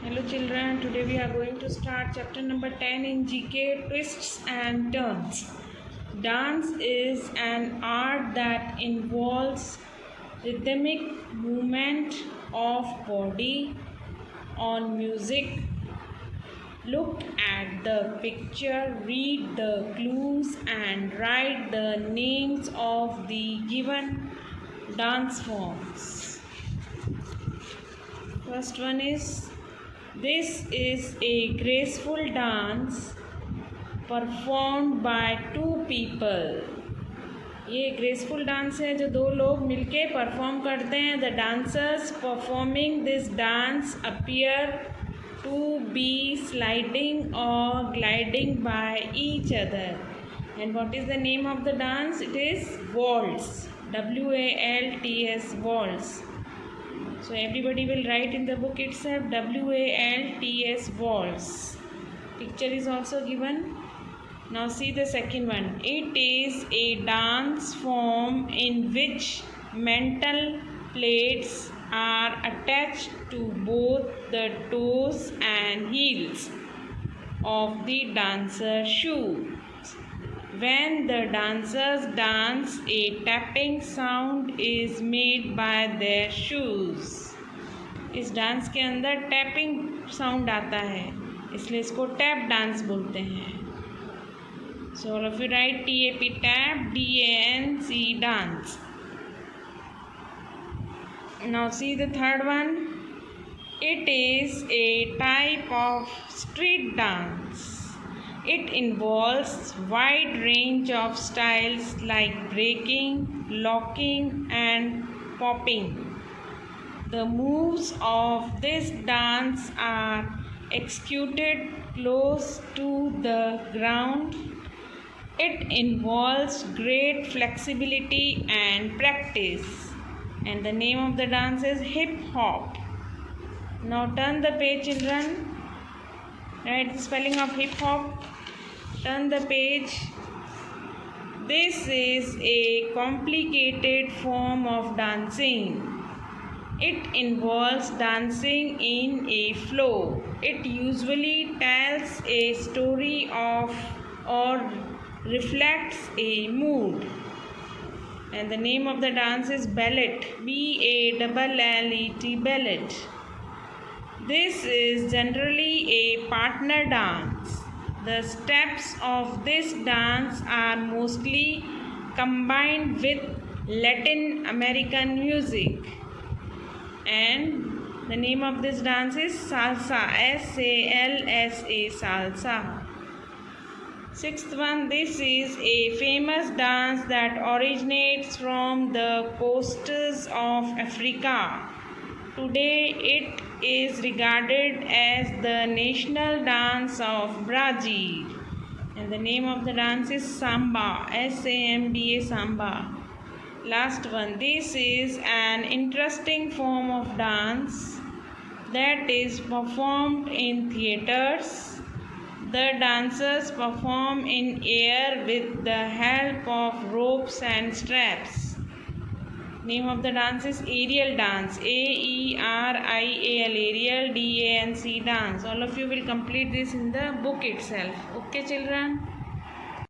Hello children, today we are going to start chapter number 10 in GK, Twists and Turns. Dance is an art that involves rhythmic movement of body on music. Look at the picture, read the clues and write the names of the given dance forms. First one is, this is a graceful dance performed by two people. ये graceful dance है जो दो लोग मिलके perform करते हैं. The dancers performing this dance appear to be sliding और gliding by each other. And what is the name of the dance? It is waltz. WALTS, waltz. So everybody will write in the book itself WALTS, waltz. Picture is also given. Now see the second one. It is a dance form in which metal plates are attached to both the toes and heels of the dancer's shoe. When the dancers dance, a tapping sound is made by their shoes. इस dance के अंदर tapping sound आता है, इसलिए इसको tap dance बोलते हैं. So all of you write TAP, tap, DANCE, dance. Now see the third one. It is a type of street dance. It involves wide range of styles like breaking, locking and popping. The moves of this dance are executed close to the ground. It involves great flexibility and practice. And the name of the dance is hip hop. Now turn the page, children. Write the spelling of hip hop. Turn the page. This is a complicated form of dancing. It involves dancing in a flow. It usually tells a story of or reflects a mood. And the name of the dance is ballet. BALLET, ballet. This is generally a partner dance. The steps of this dance are mostly combined with Latin American music. And the name of this dance is salsa. SALSA, salsa. Sixth one, this is a famous dance that originates from the coasts of Africa. Today it is regarded as the national dance of Brazil. And the name of the dance is samba. SAMBA, samba. Last one, this is an interesting form of dance that is performed in theaters. The dancers perform in air with the help of ropes and straps. Name of the dance is aerial dance. AERIAL, aerial, DANCE, dance. All of you will complete this in the book itself. Okay children.